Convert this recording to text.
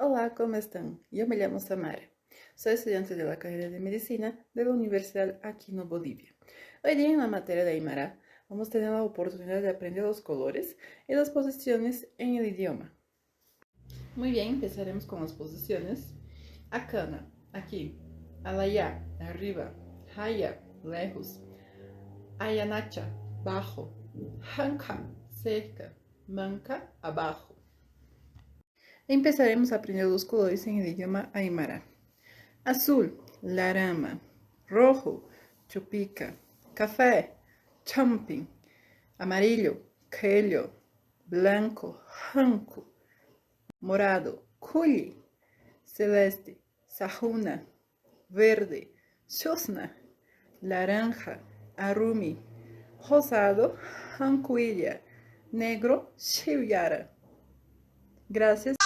Hola, ¿cómo están? Yo me llamo Samara. Soy estudiante de la carrera de Medicina de la Universidad Aquino Bolivia. Hoy día en la materia de Aymara vamos a tener la oportunidad de aprender los colores y las posiciones en el idioma. Muy bien, empezaremos con las posiciones. Acana, aquí. Alaya, arriba. Haya, lejos. Ayanacha, bajo. Hanka, cerca. Manca, abajo. Empezaremos a aprender los colores en el idioma aymara. Azul, larama. Rojo, chupica. Café, champing. Amarillo, quelho. Blanco, janco. Morado, culi. Celeste, sajuna. Verde, chosna. Laranja, arumi. Rosado, jancuilla. Negro, chiviara. Gracias.